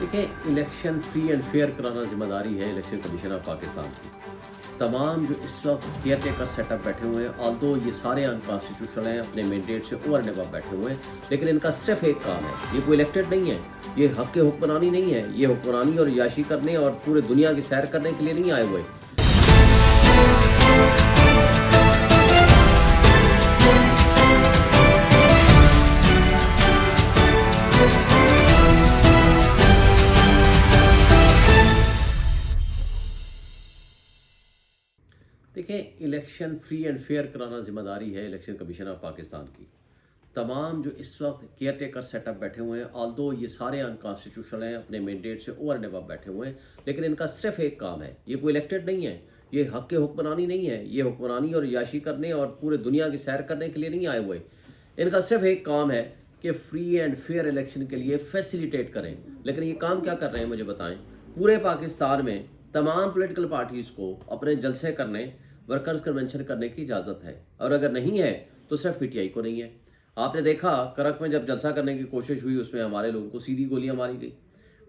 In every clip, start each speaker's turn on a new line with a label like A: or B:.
A: देखिए, election free and fair कराना जिम्मेदारी है इलेक्शन कमीशन ऑफ पाकिस्तान की। तमाम जो इस वक्त केयर टेकर सेटअप बैठे हुए हैं, ऑल्दो ये सारे अनकॉन्स्टिट्यूशनल हैं, अपने मैंडेट से ओवर एंड अबव बैठे हुए हैं, लेकिन इनका सिर्फ एक काम है, ये कोई इलेक्टेड नहीं है, ये हक के हुक्मरानी नहीं है, ये हुक्मरानी और याशी करने और पूरे दुनिया की सैर करने के लिए नहीं आए हुए। देखिए, इलेक्शन फ्री एंड फेयर कराना जिम्मेदारी है इलेक्शन कमीशन ऑफ पाकिस्तान की। तमाम जो इस वक्त केयर टेकर सेटअप बैठे हुए हैं, ऑल्दो ये सारे अनकॉन्स्टिट्यूशनल हैं, अपने मैंडेट से ओवर एंड अबव बैठे हुए हैं, लेकिन इनका सिर्फ एक काम है, ये कोई इलेक्टेड नहीं है, ये हक के हुक्मरानी नहीं है, ये हुक्मरानी और याशी करने और पूरे दुनिया की सैर करने के लिए नहीं आए हुए। इनका सिर्फ एक काम है कि फ्री एंड फेयर इलेक्शन के लिए फैसिलिटेट करें। लेकिन ये काम क्या कर रहे हैं मुझे बताएं। पूरे पाकिस्तान में तमाम पॉलिटिकल पार्टीज़ को अपने जलसे करने, वर्कर्स कन्वेंशन करने की इजाज़त है, और अगर नहीं है तो सिर्फ पीटीआई को नहीं है। आपने देखा करक में जब जलसा करने की कोशिश हुई, उसमें हमारे लोगों को सीधी गोलियां मारी गई।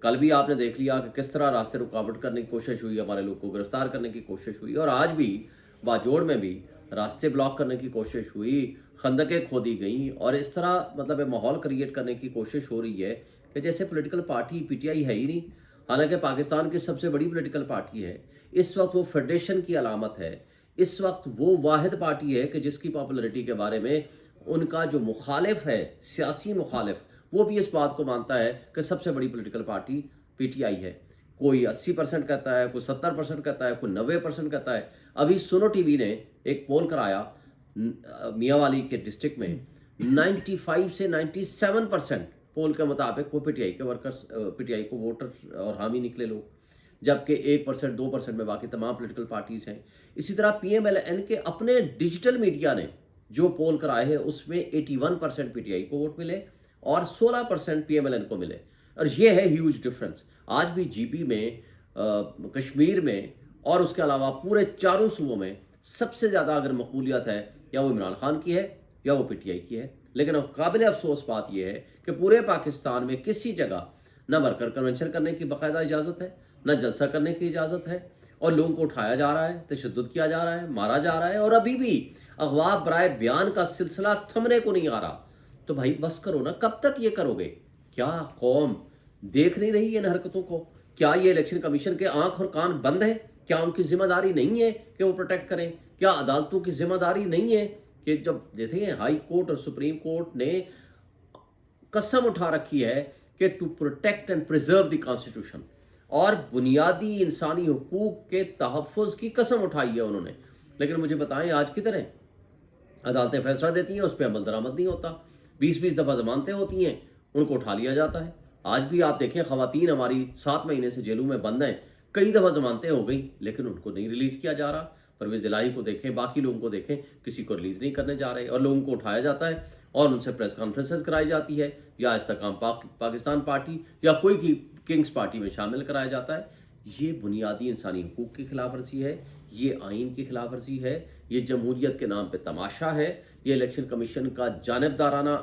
A: कल भी आपने देख लिया कि किस तरह रास्ते रुकावट करने की कोशिश हुई, हमारे लोग को गिरफ्तार करने की कोशिश हुई, और आज भी बाजोड़ में भी रास्ते ब्लॉक करने की कोशिश हुई, खंदकें खोदी गई, और इस तरह मतलब माहौल क्रिएट करने की कोशिश हो रही है कि जैसे पॉलिटिकल पार्टी पीटीआई है ही नहीं। हालांकि पाकिस्तान की सबसे बड़ी पॉलिटिकल पार्टी है। इस वक्त वो फेडरेशन की अलामत है। इस वक्त वो वाहिद पार्टी है कि जिसकी पॉपुलरिटी के बारे में उनका जो मुखालिफ है, सियासी मुखालिफ, वो भी इस बात को मानता है कि सबसे बड़ी पॉलिटिकल पार्टी पीटीआई है। कोई 80% कहता है, कोई 70% कहता है, कोई 90% कहता है। अभी सुनो टीवी ने एक पोल कराया मियांवाली के डिस्ट्रिक्ट में, 95 से 97% पोल के मुताबिक वो पीटीआई के वर्कर्स, पीटीआई को वोटर और हामी निकले लोग, जबकि 1% 2% में बाकी तमाम पॉलिटिकल पार्टीज हैं। इसी तरह पीएमएलएन के अपने डिजिटल मीडिया ने जो पोल कराए हैं उसमें 81% पीटीआई को वोट मिले और 16% पीएमएलएन को मिले, और ये है ह्यूज डिफरेंस। आज भी जीपी में, कश्मीर में और उसके अलावा पूरे चारों सूबों में सबसे ज़्यादा अगर मकबूलियत है या वो इमरान खान की है या वो पीटीआई की है। लेकिन अब काबिल अफसोस बात यह है कि पूरे पाकिस्तान में किसी जगह न वर्कर कन्वेंशन करने की बाकायदा इजाज़त है, न जलसा करने की इजाज़त है, और लोगों को उठाया जा रहा है, तशद्दुद किया जा रहा है, मारा जा रहा है, और अभी भी अगवा बराए बयान का सिलसिला थमने को नहीं आ रहा। तो भाई बस करो ना, कब तक ये करोगे? क्या कौम देख नहीं रही इन हरकतों को? क्या ये इलेक्शन कमीशन के आंख और कान बंद है? क्या उनकी जिम्मेदारी नहीं है कि वो प्रोटेक्ट करें? क्या अदालतों की जिम्मेदारी नहीं है कि जब देखें हाई कोर्ट और सुप्रीम कोर्ट ने कसम उठा रखी है कि to protect and preserve the constitution, और बुनियादी इंसानी हुकूक के तहफ़्फ़ुज़ की कसम उठाई है उन्होंने। लेकिन मुझे बताएं आज किधर हैं? अदालतें फैसला देती हैं, उस पर अमल दरामद नहीं होता। 20-20 दफ़ा ज़मानतें होती हैं, उनको उठा लिया जाता है। आज भी आप देखें, ख़वातीन हमारी 7 महीने से जेलों में बंद हैं, कई दफ़ा ज़मानतें हो गई लेकिन उनको नहीं रिलीज़ किया जा रहा। परवेज़ इलाही को देखें, बाकी लोगों को देखें, किसी को रिलीज़ नहीं करने जा रहे, और लोगों को उठाया जाता है और उनसे प्रेस कॉन्फ्रेंसेस कराई जाती है, या इस्तेकाम पाकिस्तान पार्टी या कोई की किंग्स पार्टी में शामिल कराया जाता है। ये बुनियादी इंसानी हुकूक की खिलाफ वर्जी है, ये आइन की खिलाफ वर्जी है, ये जमहूरियत के नाम पे तमाशा है, ये इलेक्शन कमीशन का जानिबदाराना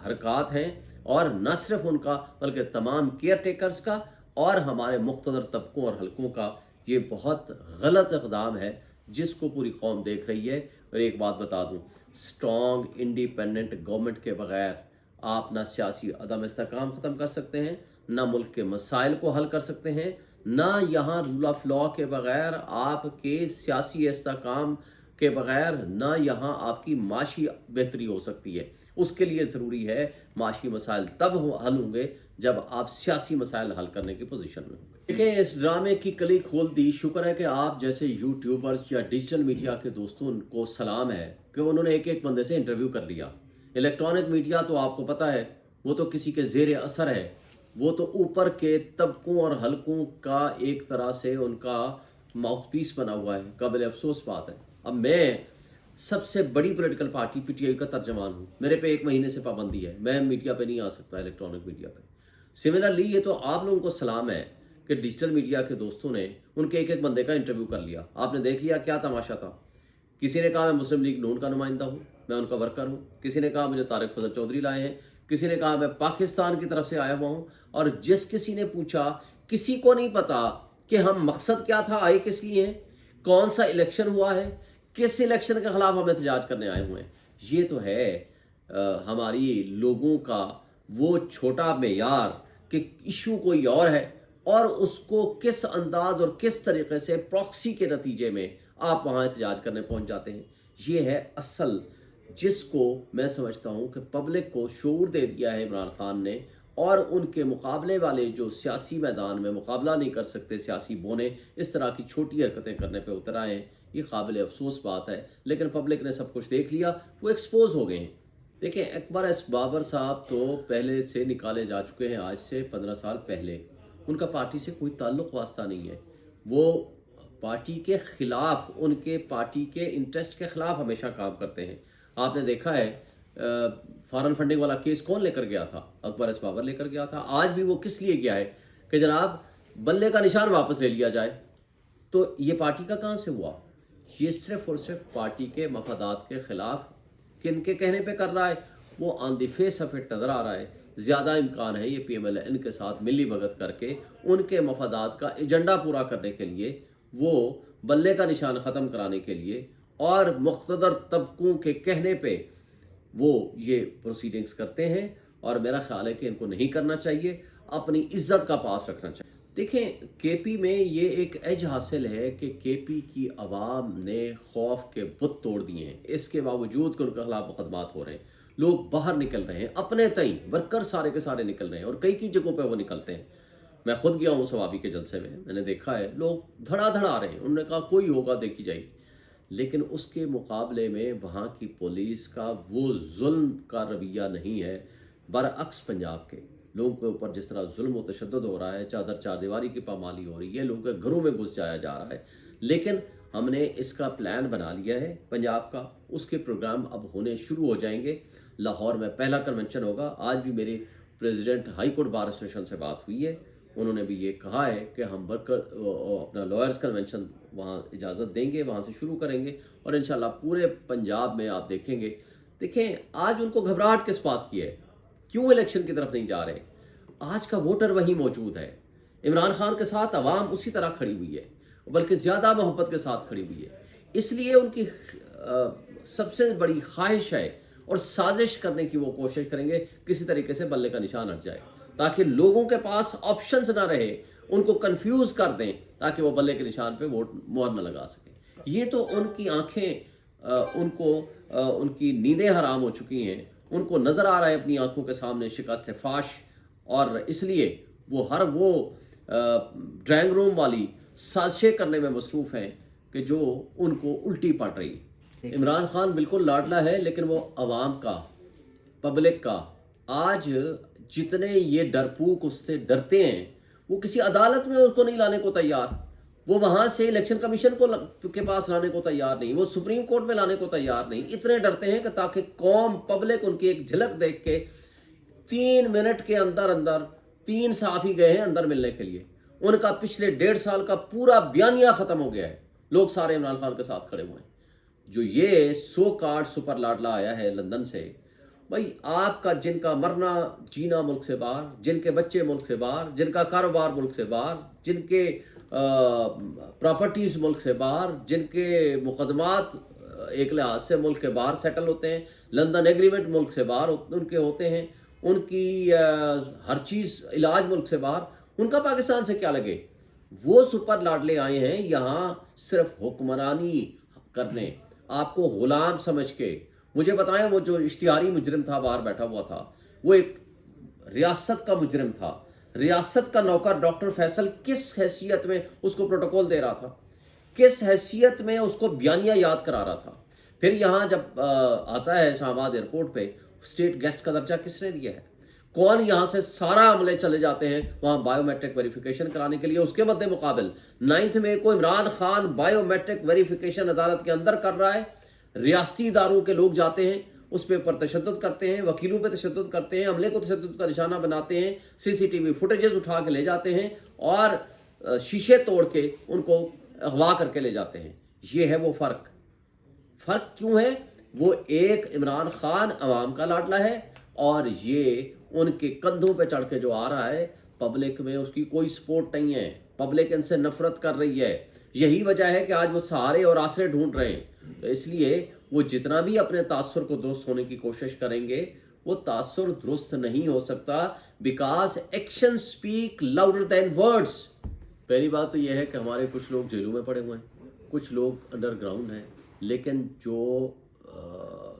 A: हरकत हैं, और न सिर्फ उनका बल्कि तमाम केयर टेकर्स का और हमारे मुख्तदर तबकों और हलकों का ये बहुत गलत इक़दाम है जिसको पूरी कौम देख रही है। और एक बात बता दूँ, स्ट्रॉन्ग इंडिपेंडेंट गवर्नमेंट के बगैर आप ना सियासी अदम इस्तेकाम ख़त्म कर सकते हैं, ना मुल्क के मसाइल को हल कर सकते हैं, ना यहाँ रूल ऑफ लॉ के बगैर आपके सियासी इस्तेकाम के बगैर ना यहाँ आपकी माशी बेहतरी हो सकती है। उसके लिए ज़रूरी है माशी मसाइल तब हल होंगे जब आप सियासी मसाइल हल करने की पोजीशन में होंगे। देखिए, इस ड्रामे की कली खोल दी। शुक्र है कि आप जैसे यूट्यूबर्स या डिजिटल मीडिया के दोस्तों को सलाम है कि उन्होंने एक एक बंदे से इंटरव्यू कर लिया। इलेक्ट्रॉनिक मीडिया तो आपको पता है वो तो किसी के ज़ेर असर है, वो तो ऊपर के तबकों और हलकों का एक तरह से उनका माउथपीस बना हुआ है। काबिल अफसोस बात है। अब मैं सबसे बड़ी पॉलिटिकल पार्टी पीटीआई का तर्जमान हूँ, मेरे पे 1 महीने से पाबंदी है, मैं मीडिया पे नहीं आ सकता, इलेक्ट्रॉनिक मीडिया पे। सिमिलरली ये तो आप लोगों को सलाम है कि डिजिटल मीडिया के दोस्तों ने उनके एक एक बंदे का इंटरव्यू कर लिया। आपने देख लिया क्या तमाशा था। किसी ने कहा मैं मुस्लिम लीग नून का नुमाइंदा हूँ, मैं उनका वर्कर हूँ। किसी ने कहा मुझे तारिक फजल चौधरी लाए हैं। किसी ने कहा मैं पाकिस्तान की तरफ से आया हुआ हूँ, और जिस किसी ने पूछा, किसी को नहीं पता कि हम मकसद क्या था, आए किस लिए हैं, कौन सा इलेक्शन हुआ है, किस इलेक्शन के खिलाफ हम एहतजाज करने आए हुए हैं। ये तो है हमारी लोगों का वो छोटा मेयार कि इशू कोई और है और उसको किस अंदाज और किस तरीके से प्रॉक्सी के नतीजे में आप वहाँ एहतजाज करने पहुँच जाते हैं। ये है असल जिसको मैं समझता हूँ कि पब्लिक को शऊर दे दिया है इमरान खान ने, और उनके मुकाबले वाले जो सियासी मैदान में मुकाबला नहीं कर सकते सियासी बोने इस तरह की छोटी हरकतें करने पे उतर आए हैं। ये काबिल अफसोस बात है, लेकिन पब्लिक ने सब कुछ देख लिया, वो एक्सपोज हो गए हैं। देखिए, अकबर एस बाबर साहब तो पहले से निकाले जा चुके हैं, आज से 15 साल पहले। उनका पार्टी से कोई ताल्लुक़ वास्ता नहीं है। वो पार्टी के ख़िलाफ़, उनके पार्टी के इंटरेस्ट के ख़िलाफ़ हमेशा काम करते हैं। आपने देखा है फॉरेन फंडिंग वाला केस कौन लेकर गया था? अकबर एस बाबर लेकर गया था। आज भी वो किस लिए गया है कि जनाब बल्ले का निशान वापस ले लिया जाए। तो ये पार्टी का कहाँ से हुआ? ये सिर्फ और सिर्फ पार्टी के मफादात के ख़िलाफ़ किन के कहने पे कर रहा है, वो on the face of it नज़र आ रहा है। ज़्यादा इम्कान है ये PMLN के साथ मिली भगत करके उनके मफादात का एजेंडा पूरा करने के लिए, वो बल्ले का निशान ख़त्म कराने के लिए और मुख्तदर तबकों के कहने पे वो ये प्रोसीडिंग्स करते हैं। और मेरा ख्याल है कि इनको नहीं करना चाहिए, अपनी इज्जत का पास रखना चाहिए। देखें, KP में ये एक एज हासिल है कि KP की आवाम ने खौफ के बुत तोड़ दिए हैं। इसके बावजूद कि उनके खिलाफ मुकदमात हो रहे हैं, लोग बाहर निकल रहे हैं, अपने तई वर्कर सारे के सारे निकल रहे हैं, और कई जगहों पे वो निकलते हैं। मैं खुद गया हूँ सवाबी के जलसे में, मैंने देखा है लोग धड़ाधड़ आ रहे हैं। उन्होंने कहा कोई होगा देखी जाएगी, लेकिन उसके मुकाबले में वहाँ की पुलिस का वो जुल्म का रवैया नहीं है। बरअक्स पंजाब के लोगों के ऊपर जिस तरह जुल्म व तशद्दुद हो रहा है, चादर चारदीवारी की पामाली हो रही है, लोगों के घरों में घुस जाया जा रहा है। लेकिन हमने इसका प्लान बना लिया है पंजाब का, उसके प्रोग्राम अब होने शुरू हो जाएंगे। लाहौर में पहला कन्वेंशन होगा। आज भी मेरे president high court bar association से बात हुई है, उन्होंने भी ये कहा है कि हम वर्कर अपना लॉयर्स कन्वेंशन वहाँ इजाज़त देंगे, वहाँ से शुरू करेंगे, और इंशाल्लाह पूरे पंजाब में आप देखेंगे। देखें, आज उनको घबराहट किस बात की है, क्यों इलेक्शन की तरफ नहीं जा रहे? आज का वोटर वहीं मौजूद है। इमरान खान के साथ आवाम उसी तरह खड़ी हुई है, बल्कि ज़्यादा मोहब्बत के साथ खड़ी हुई है। इसलिए उनकी सबसे बड़ी ख्वाहिश है और साजिश करने की वो कोशिश करेंगे किसी तरीके से बल्ले का निशान हट जाए, ताकि लोगों के पास ऑप्शंस ना रहे, उनको कंफ्यूज कर दें ताकि वो बल्ले के निशान पे वोट मोहर न लगा सकें। ये तो उनकी आंखें उनकी नींदें हराम हो चुकी हैं। उनको नज़र आ रहा है अपनी आंखों के सामने शिकस्त फाश, और इसलिए वो हर वो ड्राइंग रूम वाली साजिशें करने में मसरूफ़ हैं कि जो उनको उल्टी पड़ रही। इमरान खान बिल्कुल लाडला है, लेकिन वो आवाम का, पब्लिक का, आज जितने ये डरपूक उससे डरते हैं, वो किसी अदालत में उसको नहीं लाने को तैयार, वो वहाँ से इलेक्शन कमीशन के पास लाने को तैयार नहीं, वो सुप्रीम कोर्ट में लाने को तैयार नहीं। इतने डरते हैं कि ताकि कौम, पब्लिक उनकी एक झलक देख के 3 मिनट के अंदर अंदर 3 सहाफ़ी गए हैं अंदर मिलने के लिए। उनका पिछले 1.5 साल का पूरा बयानिया ख़त्म हो गया है। लोग सारे इमरान खान के साथ खड़े हुए हैं। जो ये सो कार्ड सुपर लाडला आया है लंदन से, भाई आपका जिनका मरना जीना मुल्क से बाहर, जिनके बच्चे मुल्क से बाहर, जिनका कारोबार मुल्क से बाहर, जिनके प्रॉपर्टीज़ मुल्क से बाहर, जिनके मुकदमात एक लिहाज से मुल्क के बाहर सेटल होते हैं, लंदन एग्रीमेंट मुल्क से बाहर उनके होते हैं, उनकी हर चीज़ इलाज मुल्क से बाहर, उनका पाकिस्तान से क्या लगे? वो सुपर लाडले आए हैं यहाँ सिर्फ हुक्मरानी करने, आपको गुलाम समझ के। मुझे बताएं, वो जो इश्तिहारी मुजरिम था बाहर बैठा हुआ था, वो एक रियासत का मुजरिम था, रियासत का नौकर डॉक्टर फैसल किस हैसियत में उसको प्रोटोकॉल दे रहा था, किस हैसियत में उसको बयानिया याद करा रहा था। फिर यहाँ जब आता है शाहबाद एयरपोर्ट पे, स्टेट गेस्ट का दर्जा किसने दिया है? कौन यहाँ से सारा अमले चले जाते हैं वहाँ बायोमेट्रिक वेरिफिकेशन कराने के लिए। उसके मद्दे मुकाबिल 9 मई को इमरान खान बायोमेट्रिक वेरिफिकेशन अदालत के अंदर कर रहा है। रियासती इदारों के लोग जाते हैं, उस पर तशद्दुद करते हैं, वकीलों पे तशद्दुद करते हैं, अमले को तशद्दुद का निशाना बनाते हैं, CCTV फुटेजेस उठा के ले जाते हैं और शीशे तोड़ के उनको अगवा करके ले जाते हैं। ये है वो फ़र्क क्यों है? वो एक इमरान खान अवाम का लाडला है, اور یہ ان کے کندھوں پہ چڑھ کے جو آ رہا ہے، پبلک میں اس کی کوئی سپورٹ نہیں ہے، پبلک ان سے نفرت کر رہی ہے. یہی وجہ ہے کہ آج وہ سہارے اور آسرے ڈھونڈ رہے ہیں. تو اس لیے وہ جتنا بھی اپنے تاثر کو درست ہونے کی کوشش کریں گے، وہ تاثر درست نہیں ہو سکتا، because action speak louder than words. پہلی بات تو یہ ہے کہ ہمارے کچھ لوگ جیلوں میں پڑے ہوئے ہیں، کچھ لوگ انڈر گراؤنڈ ہیں، لیکن جو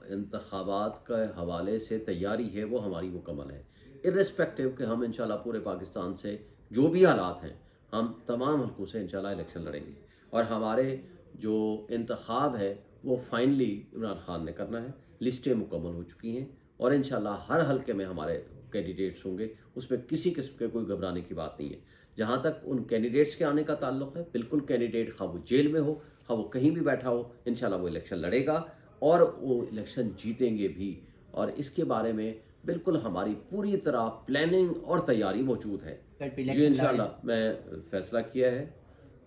A: انتخابات کے حوالے سے تیاری ہے وہ ہماری مکمل ہے، ارسپیکٹیو کہ ہم انشاءاللہ پورے پاکستان سے جو بھی حالات ہیں ہم تمام حلقوں سے انشاءاللہ الیکشن لڑیں گے. اور ہمارے جو انتخاب ہے وہ فائنلی عمران خان نے کرنا ہے. لسٹیں مکمل ہو چکی ہیں اور انشاءاللہ ہر حلقے میں ہمارے کینڈیڈیٹس ہوں گے، اس میں کسی قسم کے کوئی گھبرانے کی بات نہیں ہے. جہاں تک ان کینڈیڈیٹس کے آنے کا تعلق ہے، بالکل کینڈیڈیٹ خواہ وہ جیل میں ہو خواہ وہ کہیں بھی بیٹھا ہو، انشاءاللہ وہ الیکشن لڑے گا اور وہ الیکشن جیتیں گے بھی. اور اس کے بارے میں بالکل ہماری پوری طرح پلاننگ اور تیاری موجود ہے. جی انشاءاللہ میں فیصلہ کیا ہے،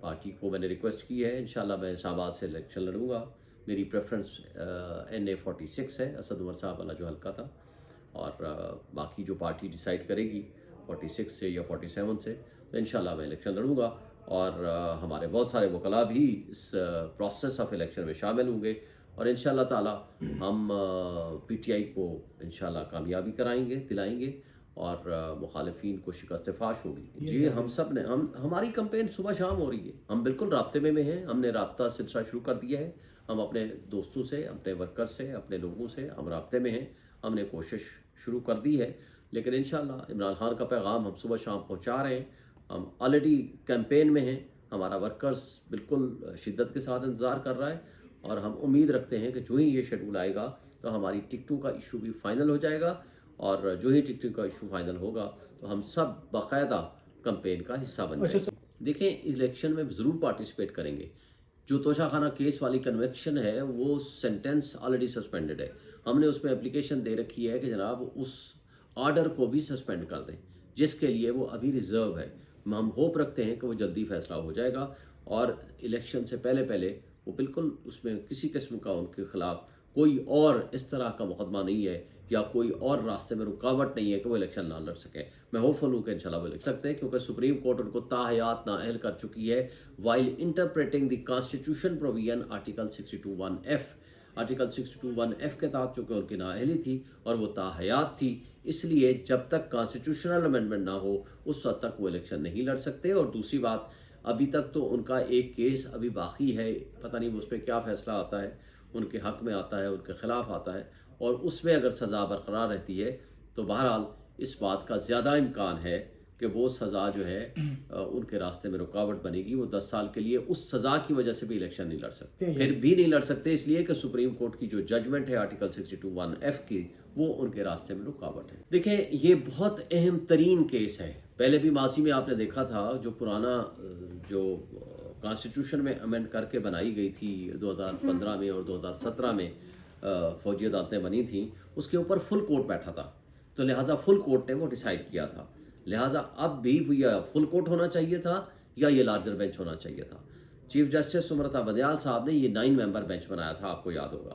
A: پارٹی کو میں نے ریکویسٹ کی ہے، انشاءاللہ میں اسلام آباد سے الیکشن لڑوں گا. میری پریفرنس NA46 ہے، اسد عمر صاحب والا جو حلقہ تھا، اور باقی جو پارٹی ڈیسائیڈ کرے گی 46 سے یا 47 سے، تو انشاءاللہ میں الیکشن لڑوں گا. اور ہمارے بہت سارے وکلاء بھی اس پروسیس آف الیکشن میں شامل ہوں گے، اور انشاءاللہ تعالی ہم PTI کو انشاءاللہ کامیابی دلائیں گے اور مخالفین کو شکست فاش ہوگی. جی ہم سب نے ہماری کمپین صبح شام ہو رہی ہے، ہم بالکل رابطے میں ہیں. ہم نے رابطہ سلسلہ شروع کر دیا ہے، ہم اپنے دوستوں سے، اپنے ورکر سے، اپنے لوگوں سے ہم رابطے میں ہیں. ہم نے کوشش شروع کر دی ہے، لیکن انشاءاللہ عمران خان کا پیغام ہم صبح شام پہنچا رہے ہیں. ہم آلریڈی کیمپین میں ہیں، ہمارا ورکرز بالکل شدت کے ساتھ انتظار کر رہا ہے، اور ہم امید رکھتے ہیں کہ جو ہی یہ شیڈول آئے گا تو ہماری ٹکٹوں کا ایشو بھی فائنل ہو جائے گا، اور جو ہی ٹکٹوں کا ایشو فائنل ہوگا تو ہم سب باقاعدہ کمپین کا حصہ بن جائیں گے. دیکھیں الیکشن میں ضرور پارٹیسپیٹ کریں گے. جو توشہ خانہ کیس والی کنویکشن ہے وہ سینٹنس آلریڈی سسپینڈڈ ہے. ہم نے اس میں اپلیکیشن دے رکھی ہے کہ جناب اس آرڈر کو بھی سسپینڈ کر دیں، جس کے لیے وہ ابھی ریزرو ہے. ہم ہوپ رکھتے ہیں کہ وہ جلدی فیصلہ ہو جائے گا، اور الیکشن سے پہلے وہ بالکل اس میں کسی قسم کا ان کے خلاف کوئی اور اس طرح کا مقدمہ نہیں ہے، یا کوئی اور راستے میں رکاوٹ نہیں ہے کہ وہ الیکشن نہ لڑ سکیں. میں ہوپ فل ہوں کہ انشاءاللہ وہ لڑ سکتے ہیں، کیونکہ سپریم کورٹ ان کو تاحیات نااہل کر چکی ہے while interpreting the constitution provision article 62(1)(f). Article 62(1)(f) کے تحت چونکہ ان کی نااہلی تھی اور وہ تاحیات تھی، اس لیے جب تک کانسٹیٹیوشنل امینڈمنٹ نہ ہو اس وقت تک وہ الیکشن نہیں لڑ سکتے. اور دوسری بات، ابھی تک تو ان کا ایک کیس ابھی باقی ہے، پتہ نہیں اس پہ کیا فیصلہ آتا ہے، ان کے حق میں آتا ہے، ان کے خلاف آتا ہے، اور اس میں اگر سزا برقرار رہتی ہے تو بہرحال اس بات کا زیادہ امکان ہے کہ وہ سزا جو ہے ان کے راستے میں رکاوٹ بنے گی. وہ 10 سال کے لیے اس سزا کی وجہ سے بھی الیکشن نہیں لڑ سکتے، پھر بھی نہیں لڑ سکتے اس لیے کہ سپریم کورٹ کی جو ججمنٹ ہے آرٹیکل 62(1)(f) کی، وہ ان کے راستے میں رکاوٹ ہے. دیکھیں یہ بہت اہم ترین کیس ہے. پہلے بھی ماضی میں آپ نے دیکھا تھا جو پرانا جو کانسٹیٹیوشن میں امینڈ کر کے بنائی گئی تھی 2015 میں اور 2017 میں فوجی عدالتیں بنی تھیں، اس کے اوپر فل کورٹ بیٹھا تھا، تو لہٰذا فل کورٹ نے وہ ڈیسائیڈ کیا تھا. لہٰذا اب بھی یہ فل کورٹ ہونا چاہیے تھا یا یہ لارجر بینچ ہونا چاہیے تھا. چیف جسٹس عمرتا بدیال صاحب نے یہ 9 ممبر بینچ بنایا تھا، آپ کو یاد ہوگا.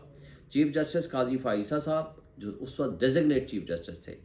A: چیف جسٹس قاضی فائزہ صاحب جو اس وقت ڈیزگنیٹ چیف جسٹس تھے،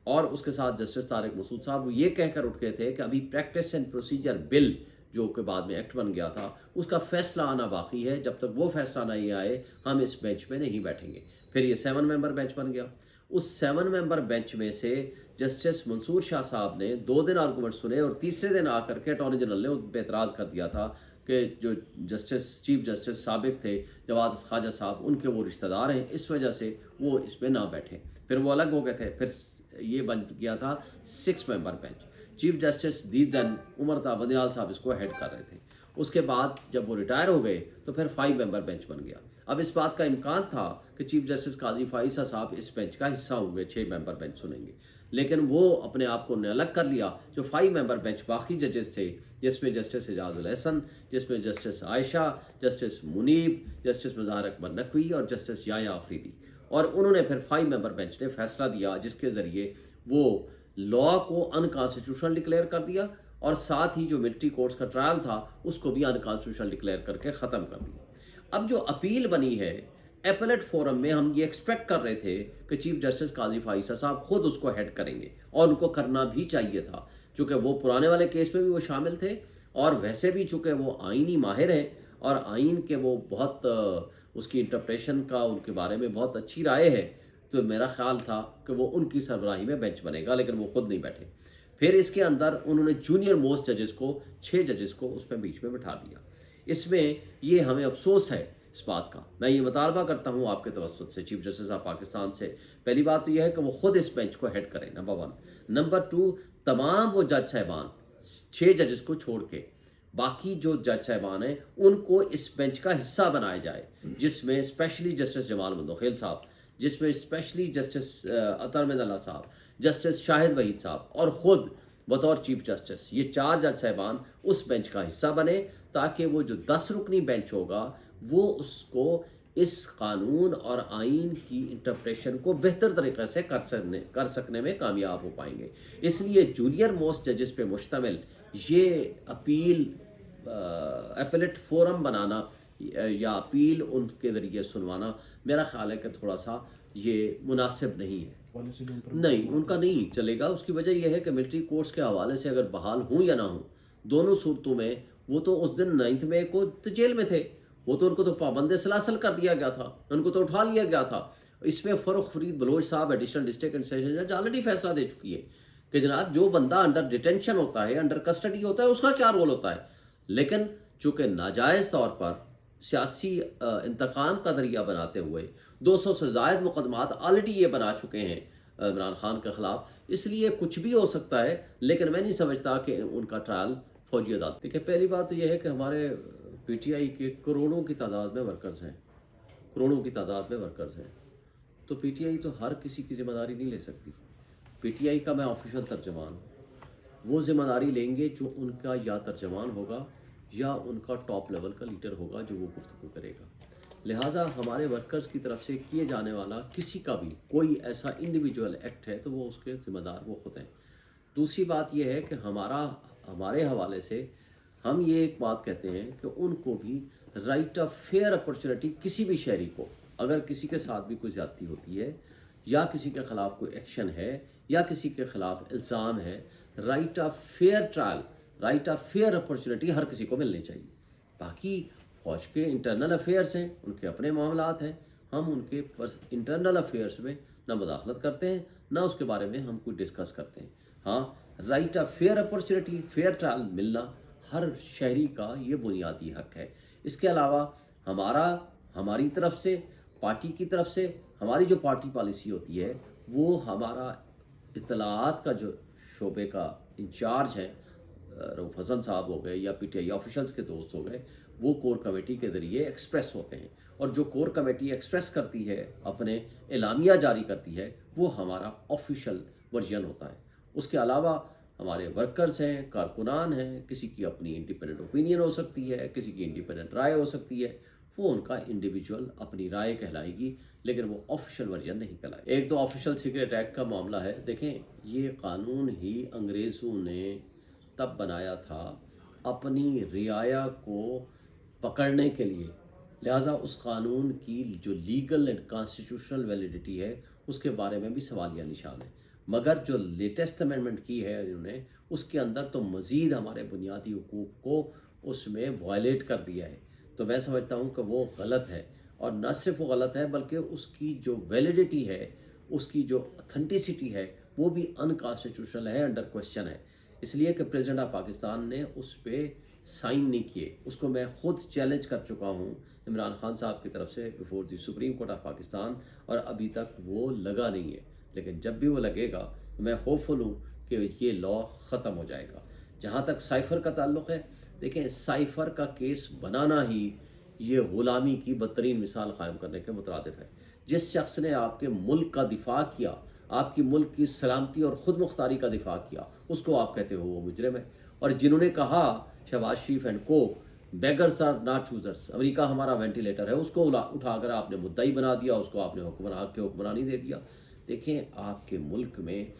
A: اور اس کے ساتھ جسٹس طارق مسعود صاحب، وہ یہ کہہ کر اٹھ گئے تھے کہ ابھی پریکٹس اینڈ پروسیجر بل جو کہ بعد میں ایکٹ بن گیا تھا، اس کا فیصلہ آنا باقی ہے. جب تک وہ فیصلہ نہیں آئے ہم اس بینچ میں نہیں بیٹھیں گے. پھر یہ 7 ممبر بینچ بن گیا. اس 7 ممبر بینچ میں سے جسٹس منصور شاہ صاحب نے 2 دن آرگومنٹ سنے، اور تیسرے دن آ کر کے اٹارنی جنرل نے ان پہ اعتراض کر دیا تھا کہ جو چیف جسٹس سابق تھے جواد خواجہ صاحب، ان کے وہ رشتہ دار ہیں، اس وجہ سے وہ اس میں نہ بیٹھے. پھر وہ الگ ہو گئے تھے. پھر یہ بن گیا تھا 6 ممبر بینچ. چیف جسٹس دیدن عمرتا بدیال صاحب اس کو ہیڈ کر رہے تھے. اس کے بعد جب وہ ریٹائر ہو گئے تو پھر 5 ممبر بینچ بن گیا. اب اس بات کا امکان تھا کہ چیف جسٹس قاضی فائزہ صاحب اس بینچ کا حصہ ہوں گے، 6 ممبر بینچ سنیں گے، لیکن وہ اپنے آپ کو الگ کر لیا. جو 5 ممبر بینچ باقی ججز تھے، جس میں جسٹس اعجاز الحسن، جس میں جسٹس عائشہ، جسٹس منیب، جسٹس مظہر اکبر نقوی اور جسٹس یحییٰ آفریدی، اور انہوں نے پھر 5 ممبر بینچ نے فیصلہ دیا جس کے ذریعے وہ لاء کو انکانسٹیٹیوشنل ڈکلیئر کر دیا، اور ساتھ ہی جو ملٹری کورٹس کا ٹرائل تھا اس کو بھی انکانسٹیٹیوشنل ڈکلیئر کر کے ختم کر دیا. اب جو اپیل بنی ہے एपेलेट फोरम में हम ये एक्सपेक्ट कर रहे थे कि चीफ जस्टिस काजी फाइसा साहब खुद उसको हेड करेंगे, और उनको करना भी चाहिए था, चूँकि वो पुराने वाले केस में भी वो शामिल थे, और वैसे भी चूँकि वो आइनी माहिर हैं और आइन के वो बहुत उसकी इंटरप्रेशन का उनके बारे में बहुत अच्छी राय है, तो मेरा ख्याल था कि वो उनकी सरबराही में बेंच बनेगा, लेकिन वो खुद नहीं बैठे। फिर इसके अंदर उन्होंने जूनियर मोस्ट जजेस को 6 जजेस को उसमें बीच में बिठा दिया। इसमें ये हमें अफसोस है इस बात का। मैं ये मुतालबा करता हूँ आपके तवस्सुत से, चीफ जस्टिस ऑफ पाकिस्तान से, पहली बात तो यह है कि वो खुद इस बेंच को हेड करें, नंबर 1। नंबर 2, तमाम वो जज साहिबान 6 जजेस को छोड़ के बाकी जो जज साहिबान हैं उनको इस बेंच का हिस्सा बनाया जाए, जिसमें स्पेशली जस्टिस जमाल मंदोखेल साहब, जिसमें स्पेशली जस्टिस अतर मिनल्ला साहब, जस्टिस शाहिद वहीद साहब और ख़ुद बतौर चीफ जस्टिस, ये 4 जज साहिबान उस बेंच का हिस्सा बने, ताकि वो जो 10 रुकनी बेंच होगा वो उसको इस कानून और आइन की इंटरप्रेशन को बेहतर तरीके से कर सकने में कामयाब हो पाएंगे। इसलिए जूनियर मोस्ट जजेस पे मुश्तमिल ये अपीलेट फोरम बनाना या अपील उनके ज़रिए सुनवाना, मेरा ख्याल है कि थोड़ा सा ये मुनासिब नहीं है। नहीं, उनका नहीं चलेगा। उसकी वजह यह है कि मिलिट्री कोर्ट्स के हवाले से अगर बहाल हूँ या ना हूँ, दोनों सूरतों में वो तो उस दिन 9 मई को तो जेल में थे, वो तो उनको तो पाबंद सलासल कर दिया गया था, उनको तो उठा लिया गया था। इसमें फ़रुख फरीद बलोच साहब एडिशनल डिस्ट्रिक्ट एंड सेशन जज ऑलरेडी फैसला दे चुकी है कि जनाब जो बंदा अंडर डिटेंशन होता है, अंडर कस्टडी होता है, उसका क्या रोल होता है। लेकिन चूँकि नाजायज़ तौर पर सियासी इंतकाम का दरिया बनाते हुए 200 से ज़ायद मुकदमात ऑलरेडी ये बना चुके हैं इमरान खान के ख़िलाफ़, इसलिए कुछ भी हो सकता है। लेकिन मैं नहीं समझता कि उनका ट्रायल फौजी अदालत। देखिए, पहली बात तो यह है कि हमारे पीटीआई के करोड़ों की तादाद में वर्कर्स हैं, करोड़ों की तादाद में वर्कर्स हैं, तो पीटीआई तो हर किसी की ज़िम्मेदारी नहीं ले सकती। पीटीआई का मैं ऑफिशियल तर्जमान, वो ज़िम्मेदारी लेंगे जो उनका या तर्जमान होगा या उनका टॉप लेवल का लीडर होगा जो वो गुफ्तगू करेगा। लिहाजा हमारे वर्कर्स की तरफ से किए जाने वाला किसी का भी कोई ऐसा इंडिविजुअल एक्ट है तो वो उसके ज़िम्मेदार वो खुद हैं। दूसरी बात यह है कि हमारे हवाले से हम ये एक बात कहते हैं कि उनको भी राइट ऑफ फेयर अपॉर्चुनिटी, किसी भी शहरी को अगर किसी के साथ भी कोई ज़्यादती होती है या किसी के ख़िलाफ़ कोई एक्शन है या किसी के ख़िलाफ़ इल्ज़ाम है, right of fair trial, right of fair opportunity हर किसी को मिलनी चाहिए। बाकी फौज के इंटरनल अफेयर्स हैं, उनके अपने मामलात हैं, हम उनके इंटरनल अफेयर्स में ना मुदाखलत करते हैं ना उसके बारे में हम कुछ डिस्कस करते हैं। हाँ, right of fair opportunity, fair trial मिलना हर शहरी का ये बुनियादी हक है। इसके अलावा हमारी तरफ से, पार्टी की तरफ से, हमारी जो पार्टी पॉलिसी होती है वो हमारा इत्तलाआत का जो शोबे का इंचार्ज है, रऊफ हसन साहब हो गए या पीटीआई ऑफिशल्स के दोस्त हो गए, वो कोर कमेटी के ज़रिए एक्सप्रेस होते हैं, और जो कोर कमेटी एक्सप्रेस करती है, अपने एलामिया जारी करती है, वो हमारा ऑफिशियल वर्जन होता है। उसके अलावा हमारे वर्कर्स हैं, कारकुनान हैं, किसी की अपनी इंडिपेंडेंट ओपिनियन हो सकती है, किसी की इंडिपेंडेंट राय हो सकती है, वो उनका इंडिविजुअल अपनी राय कहलाएगी, लेकिन वो ऑफिशियल वर्जन नहीं कहलाएगी। एक तो ऑफिशियल सीक्रेट एक्ट का मामला है। देखें, ये कानून ही अंग्रेज़ों ने तब बनाया था अपनी रियाया को पकड़ने के लिए, लिहाजा उस कानून की जो लीगल एंड कॉन्स्टिट्यूशनल वैलिडिटी है उसके बारे में भी सवालिया निशान है। मगर जो लेटेस्ट अमेंडमेंट की है इन्होंने, उसके अंदर तो मज़ीद हमारे बुनियादी हुकूक को उसमें वायलेट कर दिया है। तो मैं समझता हूँ कि वो गलत है, और न सिर्फ वो गलत है बल्कि उसकी जो वैलिडिटी है, उसकी जो ऑथेंटिसिटी है, वो भी अनकॉन्स्टिट्यूशनल है, अंडर क्वेश्चन है। इसलिए कि प्रेसिडेंट ऑफ पाकिस्तान ने उस पर साइन नहीं किए। उसको मैं ख़ुद चैलेंज कर चुका हूँ इमरान खान साहब की तरफ से before the supreme court of Pakistan, और अभी तक वो लगा नहीं है। लेकिन जब भी वो लगेगा तो मैं होपफुल हूँ कि ये लॉ ख़त्म हो जाएगा। जहाँ तक साइफ़र का ताल्लुक़ है, देखें, साइफ़र का केस बनाना ही ये ग़ुलामी की बदतरीन मिसाल कायम करने के मुतरादिफ है। जिस शख्स ने आपके मुल्क का दिफा किया, आपकी मुल्क की सलामती और ख़ुद मुख्तारी का दिफा किया, उसको आप कहते हो वो मुजरिम है। और जिन्होंने कहा शहबाज शरीफ एंड को beggars are not choosers, America हमारा वेंटिलेटर है, उसको उठाकर आपने मुद्दाई बना दिया, उसको आपने हुक्मरानी दे दिया। देखें, आपके मुल्क में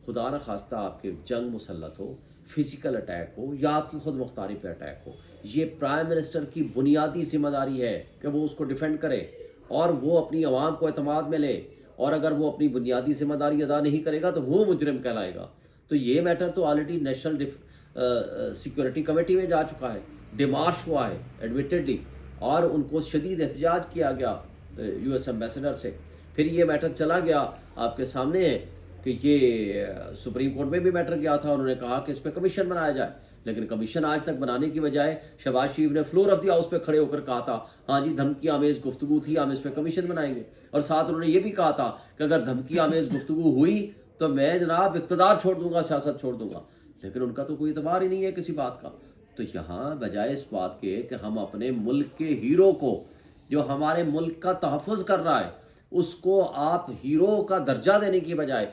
A: खुदा न खास्ता आपके जंग मुसल्लत हो, फिज़िकल अटैक हो या आपकी खुद मुख्तारी पे अटैक हो, ये प्राइम मिनिस्टर की बुनियादी जिम्मेदारी है कि वो उसको डिफेंड करे। اور وہ اپنی عوام کو اعتماد میں لے، اور اگر وہ اپنی بنیادی ذمہ داری ادا نہیں کرے گا تو وہ مجرم کہلائے گا۔ تو یہ میٹر تو آلریڈی نیشنل سیکورٹی کمیٹی میں جا چکا ہے، ڈیمارش ہوا ہے ایڈمیٹڈلی، اور ان کو شدید احتجاج کیا گیا یو ایس ایمبیسڈر سے۔ پھر یہ میٹر چلا گیا، آپ کے سامنے ہے کہ یہ سپریم کورٹ میں بھی میٹر گیا تھا، انہوں نے کہا کہ اس پہ کمیشن بنایا جائے، لیکن کمیشن آج تک بنانے کی بجائے شہباز شریف نے فلور آف دی ہاؤس پہ کھڑے ہو کر کہا تھا ہاں جی دھمکی آمیز گفتگو تھی، ہم اس پہ کمیشن بنائیں گے، اور ساتھ انہوں نے یہ بھی کہا تھا کہ اگر دھمکی آمیز گفتگو ہوئی تو میں جناب اقتدار چھوڑ دوں گا، سیاست چھوڑ دوں گا، لیکن ان کا تو کوئی اعتبار ہی نہیں ہے کسی بات کا۔ تو یہاں بجائے اس بات کے کہ ہم اپنے ملک کے ہیرو کو جو ہمارے ملک کا تحفظ کر رہا ہے اس کو آپ ہیرو کا درجہ دینے کی بجائے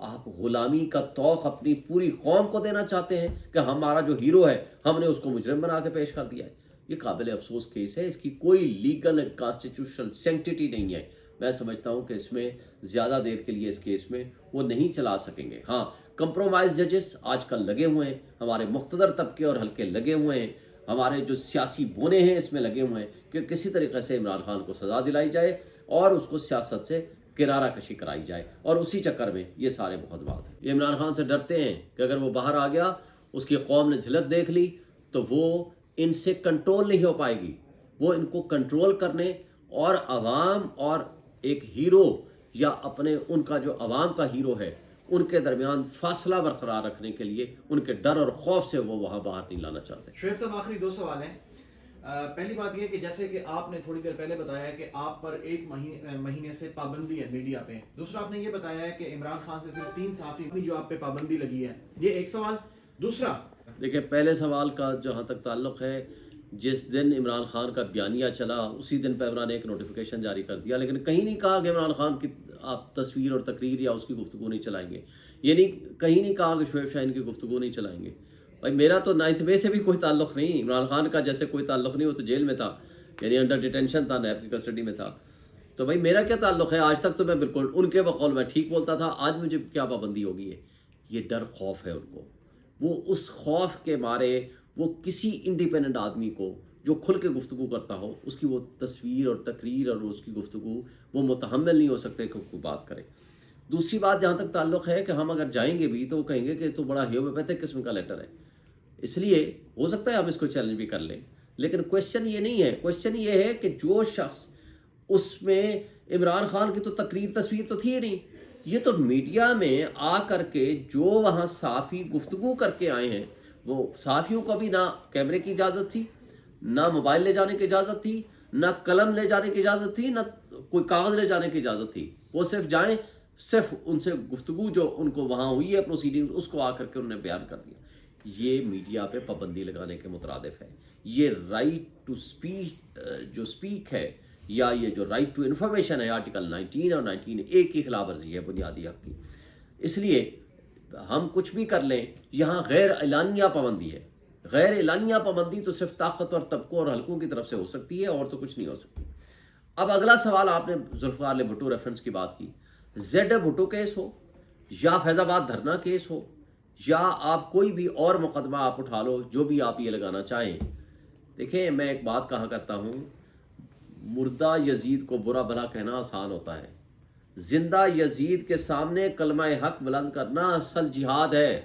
A: آپ غلامی کا توق اپنی پوری قوم کو دینا چاہتے ہیں کہ ہمارا جو ہیرو ہے ہم نے اس کو مجرم بنا کے پیش کر دیا ہے۔ یہ قابل افسوس کیس ہے، اس کی کوئی لیگل اینڈ کانسٹیٹیوشنل سینکٹیٹی نہیں ہے۔ میں سمجھتا ہوں کہ اس میں زیادہ دیر کے لیے اس کیس میں وہ نہیں چلا سکیں گے۔ ہاں، کمپرومائز ججز آج کل لگے ہوئے ہیں، ہمارے مقتدر طبقے اور حلقے لگے ہوئے ہیں، ہمارے جو سیاسی بونے ہیں اس میں لگے ہوئے ہیں کہ کسی طریقے سے عمران خان کو سزا دلائی جائے اور اس کو سیاست سے کنارہ کشی کرائی جائے، اور اسی چکر میں یہ سارے مقدمات ہیں۔ یہ عمران خان سے ڈرتے ہیں کہ اگر وہ باہر آ گیا، اس کی قوم نے جھلک دیکھ لی تو وہ ان سے کنٹرول نہیں ہو پائے گی، وہ ان کو کنٹرول کرنے اور عوام اور ایک ہیرو یا اپنے ان کا جو عوام کا ہیرو ہے ان کے درمیان فاصلہ برقرار رکھنے کے لیے ان کے ڈر اور خوف سے وہ وہاں باہر نہیں لانا چاہتے۔
B: شعیب صاحب، آخری 2 سوال ہیں۔ پہلی بات یہ کہ جیسے کہ آپ نے تھوڑی دیر پہلے بتایا کہ آپ پر 1 مہینے سے پابندی ہے میڈیا پہ، دوسرا آپ نے یہ بتایا ہے کہ عمران خان سے صرف 3 صحافی جو آپ پہ پابندی لگی ہے، یہ ایک سوال۔ دوسرا
A: دیکھیں، پہلے سوال کا جہاں تک تعلق ہے، جس دن عمران خان کا بیانیہ چلا اسی دن پیمرا نے ایک نوٹیفیکیشن جاری کر دیا، لیکن کہیں نہیں کہا کہ عمران خان کی آپ تصویر اور تقریر یا اس کی گفتگو نہیں چلائیں گے، یہ نہیں کہیں نہیں کہا کہ شعیب شاہین کی گفتگو نہیں چلائیں گے۔ بھائی میرا تو 9 مئی سے بھی کوئی تعلق نہیں، عمران خان کا جیسے کوئی تعلق نہیں، وہ تو جیل میں تھا، یعنی انڈر ڈیٹینشن تھا، نیب کی کسٹڈی میں تھا، تو بھائی میرا کیا تعلق ہے؟ آج تک تو میں بالکل ان کے بقول میں ٹھیک بولتا تھا، آج مجھے کیا پابندی ہوگی ہے؟ یہ ڈر خوف ہے ان کو، وہ اس خوف کے مارے وہ کسی انڈیپینڈنٹ آدمی کو جو کھل کے گفتگو کرتا ہو اس کی وہ تصویر اور تقریر اور اس کی گفتگو وہ متحمل نہیں ہو سکتے کہ کوئی بات کرے۔ دوسری بات جہاں تک تعلق ہے کہ ہم اگر جائیں گے بھی تو وہ کہیں گے کہ تو بڑا ہیومیوپیتھک قسم کا لیٹر ہے، اس لیے ہو سکتا ہے ہم اس کو چیلنج بھی کر لیں، لیکن کویشچن یہ نہیں ہے، کویشچن یہ ہے کہ جو شخص اس میں عمران خان کی تو تقریر تصویر تو تھی نہیں، یہ تو میڈیا میں آ کر کے جو وہاں صحافی گفتگو کر کے آئے ہیں، وہ صحافیوں کو بھی نہ کیمرے کی اجازت تھی، نہ موبائل لے جانے کی اجازت تھی، نہ قلم لے جانے کی اجازت تھی، نہ کوئی کاغذ لے جانے کی اجازت تھی، وہ صرف جائیں، صرف ان سے گفتگو جو ان کو وہاں ہوئی ہے پروسیڈنگ اس کو آ کر کے انہوں نے بیان کر دیا۔ یہ میڈیا پہ پابندی لگانے کے مترادف ہے۔ یہ رائٹ ٹو اسپیک جو اسپیک ہے یا یہ جو رائٹ ٹو انفارمیشن ہے آرٹیکل 19 اور 19A کی خلاف ورزی ہے بنیادی حق کی۔ اس لیے ہم کچھ بھی کر لیں، یہاں غیر اعلانیہ پابندی ہے، غیر اعلانیہ پابندی تو صرف طاقتور طبقوں اور حلقوں کی طرف سے ہو سکتی ہے اور تو کچھ نہیں ہو سکتی۔ اب اگلا سوال، آپ نے ذوالفقار علی بھٹو ریفرنس کی بات کی، زیڈ بھٹو کیس ہو یا فیض آباد دھرنا کیس ہو یا آپ کوئی بھی اور مقدمہ آپ اٹھا لو جو بھی آپ یہ لگانا چاہیں، دیکھیں میں ایک بات کہا کرتا ہوں، مردہ یزید کو برا بھلا کہنا آسان ہوتا ہے، زندہ یزید کے سامنے کلمہ حق بلند کرنا اصل جہاد ہے،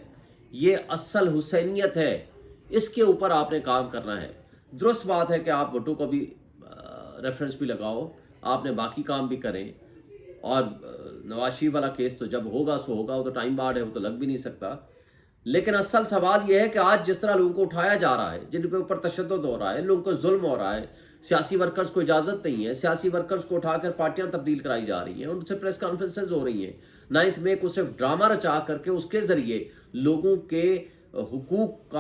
A: یہ اصل حسینیت ہے، اس کے اوپر آپ نے کام کرنا ہے۔ درست بات ہے کہ آپ بھٹو کو بھی ریفرنس بھی لگاؤ، آپ نے باقی کام بھی کریں، اور نواز شریف والا کیس تو جب ہوگا سو ہوگا، وہ تو ٹائم بارڈ ہے، وہ تو لگ بھی نہیں سکتا، لیکن اصل سوال یہ ہے کہ آج جس طرح لوگوں کو اٹھایا جا رہا ہے، جن کے اوپر تشدد ہو رہا ہے، لوگوں کو ظلم ہو رہا ہے، سیاسی ورکرز کو اجازت نہیں ہے، سیاسی ورکرز کو اٹھا کر پارٹیاں تبدیل کرائی جا رہی ہیں، ان سے پریس کانفرنسز ہو رہی ہیں، 9 مئی کو صرف ڈرامہ رچا کر کے اس کے ذریعے لوگوں کے حقوق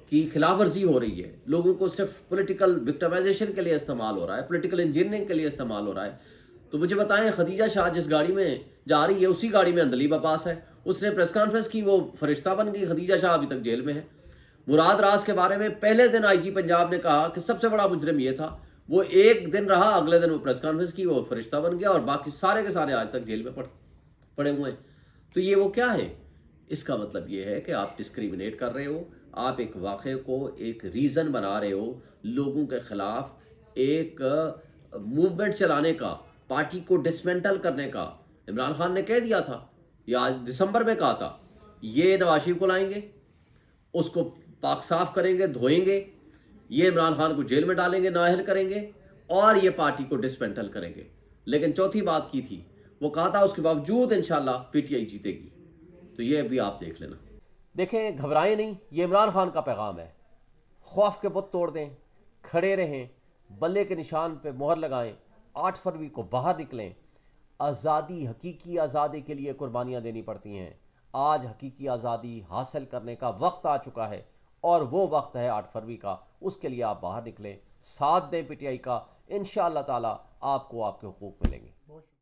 A: کی خلاف ورزی ہو رہی ہے، لوگوں کو صرف پولیٹیکل وکٹمائزیشن کے لیے استعمال ہو رہا ہے، پولیٹیکل انجینئرنگ کے لیے استعمال ہو رہا ہے۔ تو مجھے بتائیں، خدیجہ شاہ جس گاڑی میں جا رہی ہے اسی گاڑی میں اندلیب عباس ہے، اس نے پریس کانفرنس کی، وہ فرشتہ بن گئی، خدیجہ شاہ ابھی تک جیل میں ہے۔ مراد راز کے بارے میں پہلے دن آئی جی پنجاب نے کہا کہ سب سے بڑا مجرم یہ تھا، وہ ایک دن رہا، اگلے دن وہ پریس کانفرنس کی، وہ فرشتہ بن گیا، اور باقی سارے کے سارے آج تک جیل میں پڑے ہوئے ہیں۔ تو یہ وہ کیا ہے؟ اس کا مطلب یہ ہے کہ آپ ڈسکریمنیٹ کر رہے ہو، آپ ایک واقعے کو ایک ریزن بنا رہے ہو لوگوں کے خلاف ایک موومنٹ چلانے کا، پارٹی کو ڈسمنٹل کرنے کا عمران خان نے کہہ دیا تھا، یا دسمبر میں کہا تھا، یہ نواز شریف کو لائیں گے، اس کو پاک صاف کریں گے، دھوئیں گے، یہ عمران خان کو جیل میں ڈالیں گے، نااہل کریں گے، اور یہ پارٹی کو ڈسمنٹل کریں گے۔ لیکن چوتھی بات کی تھی، وہ کہا تھا اس کے باوجود انشاءاللہ پی ٹی آئی جیتے گی۔ تو یہ بھی آپ دیکھ لینا۔ دیکھیں، گھبرائیں نہیں، یہ عمران خان کا پیغام ہے۔ خوف کے بت توڑ دیں، کھڑے رہیں، بلے کے نشان پہ مہر لگائیں، 8 فروری کو باہر نکلیں۔ آزادی، حقیقی آزادی کے لیے قربانیاں دینی پڑتی ہیں۔ آج حقیقی آزادی حاصل کرنے کا وقت آ چکا ہے، اور وہ وقت ہے 8 فروری کا۔ اس کے لیے آپ باہر نکلیں، ساتھ دیں پی ٹی آئی کا، انشاءاللہ تعالی آپ کو آپ کے حقوق ملیں گے۔